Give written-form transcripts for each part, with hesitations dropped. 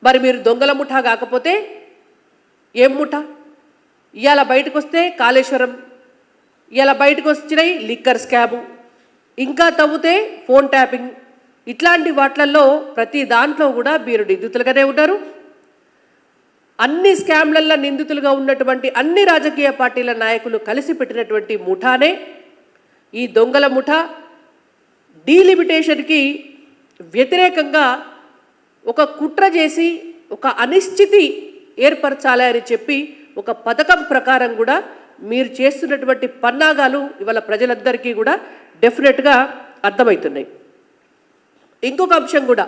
మరి మీరు దొంగల ముఠా కాకపోతే ఏం ముఠా? ఇవాళ బయటకు వస్తే కాళేశ్వరం, ఇవాళ బయటకు వచ్చినాయి లిక్కర్ స్కాము, ఇంకా తవ్వుతే ఫోన్ ట్యాపింగ్, ఇట్లాంటి వాట్లల్లో ప్రతి దాంట్లో కూడా మీరు నిందితులుగానే ఉన్నారు. అన్ని స్కామ్లల్లో నిందితులుగా ఉన్నటువంటి అన్ని రాజకీయ పార్టీల నాయకులు కలిసి పెట్టినటువంటి ముఠానే ఈ దొంగల ముఠా. డీలిమిటేషన్కి వ్యతిరేకంగా ఒక కుట్ర చేసి ఒక అనిశ్చితి ఏర్పరచాలి అని చెప్పి ఒక పథకం ప్రకారం కూడా మీరు చేస్తున్నటువంటి పన్నాగాలు ఇవాళ ప్రజలందరికీ కూడా డెఫినెట్గా అర్థమవుతున్నాయి. ఇంకొక అంశం కూడా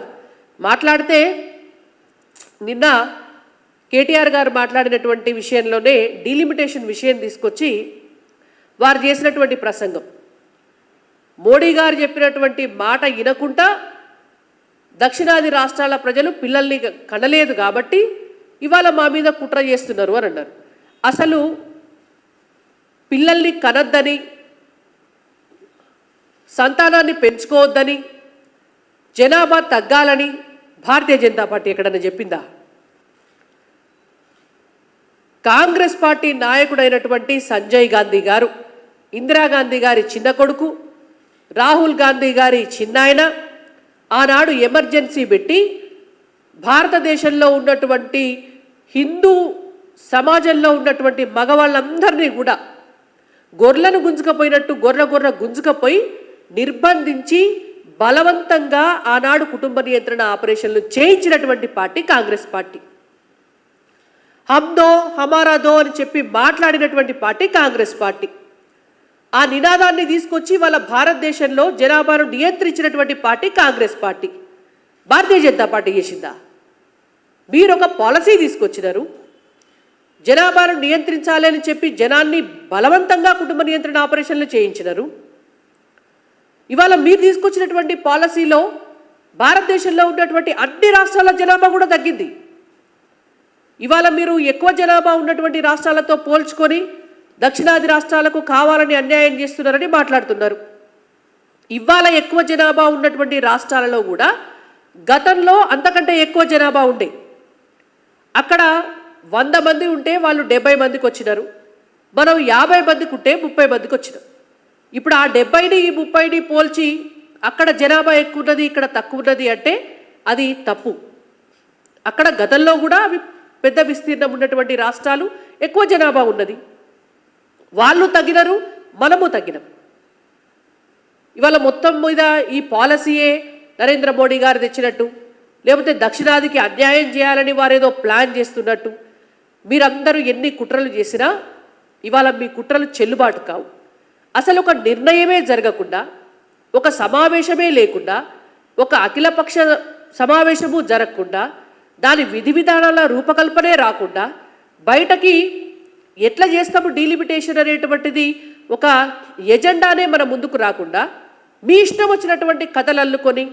మాట్లాడితే, నిన్న కేటీఆర్ గారు మాట్లాడినటువంటి విషయంలోనే డీలిమిటేషన్ విషయం తీసుకొచ్చి వారు చేసినటువంటి ప్రసంగం, మోడీ గారు చెప్పినటువంటి మాట వినకుండా దక్షిణాది రాష్ట్రాల ప్రజలు పిల్లల్ని కనలేదు కాబట్టి ఇవాళ మా మీద కుట్ర చేస్తున్నారు అని అన్నారు. అసలు పిల్లల్ని కనద్దని, సంతానాన్ని పెంచుకోవద్దని, జనాభా తగ్గాలని భారతీయ జనతా పార్టీ ఎక్కడన్నా చెప్పిందా? కాంగ్రెస్ పార్టీ నాయకుడైనటువంటి సంజయ్ గాంధీ గారు, ఇందిరాగాంధీ గారి చిన్న కొడుకు, రాహుల్ గాంధీ గారి చిన్నాయన ఆనాడు ఎమర్జెన్సీ పెట్టి భారతదేశంలో ఉన్నటువంటి హిందూ సమాజంలో ఉన్నటువంటి మగవాళ్ళందరినీ కూడా గొర్రెలను గుంజుకపోయినట్టు గొర్రె గుంజుకపోయి నిర్బంధించి బలవంతంగా ఆనాడు కుటుంబ నియంత్రణ ఆపరేషన్లు చేయించినటువంటి పార్టీ కాంగ్రెస్ పార్టీ. హమ్దో హమారాదో అని చెప్పి మాట్లాడినటువంటి పార్టీ కాంగ్రెస్ పార్టీ. ఆ నినాదాన్ని తీసుకొచ్చి వాళ్ళ భారతదేశంలో జనాభాను నియంత్రించినటువంటి party Congress party. Bharatiya Janata party చేసిందా? మీరు ఒక పాలసీ తీసుకొచ్చినారు, జనాభాను నియంత్రించాలి అని చెప్పి జనాన్ని బలవంతంగా కుటుంబ నియంత్రణ ఆపరేషన్లు చేయించినారు. ఇవాళ మీరు తీసుకొచ్చినటువంటి పాలసీలో భారతదేశంలో ఉన్నటువంటి అన్ని రాష్ట్రాల జనాభా కూడా తగ్గింది. ఇవాళ మీరు ఎక్కువ జనాభా ఉన్నటువంటి రాష్ట్రాలతో పోల్చుకొని దక్షిణాది రాష్ట్రాలకు కావాలని అన్యాయం చేస్తున్నారని మాట్లాడుతున్నారు. ఇవాళ ఎక్కువ జనాభా ఉన్నటువంటి రాష్ట్రాలలో కూడా గతంలో అంతకంటే ఎక్కువ జనాభా ఉండే. అక్కడ 100 మంది ఉంటే వాళ్ళు 70 మందికి వచ్చినారు. మనం 50 మందికి ఉంటే 30 మందికి వచ్చినాం. ఇప్పుడు ఆ 70ని 30ని పోల్చి అక్కడ జనాభా ఎక్కువ ఉన్నది, ఇక్కడ తక్కువ ఉన్నది అంటే అది తప్పు. అక్కడ గతంలో కూడా అవి పెద్ద విస్తీర్ణం ఉన్నటువంటి రాష్ట్రాలు, ఎక్కువ జనాభా ఉన్నది. వాళ్ళు తగ్గినారు, మనము తగ్గినాం. ఇవాళ మొత్తం మీద ఈ పాలసీయే నరేంద్ర మోడీ గారు తెచ్చినట్టు, లేకపోతే దక్షిణాదికి అన్యాయం చేయాలని వారేదో ప్లాన్ చేస్తున్నట్టు మీరందరూ ఎన్ని కుట్రలు చేసినా ఇవాళ మీ కుట్రలు చెల్లుబాటు కావు. అసలు ఒక నిర్ణయమే జరగకుండా, ఒక సమావేశమే లేకుండా, ఒక అఖిలపక్ష సమావేశము జరగకుండా, దాని విధి విధానాల రూపకల్పనే రాకుండా బయటకి ఎట్లా చేస్తాము డీలిమిటేషన్ అనేటువంటిది ఒక ఎజెండానే మన ముందుకు రాకుండా మీ ఇష్టం వచ్చినటువంటి కథలు అల్లుకొని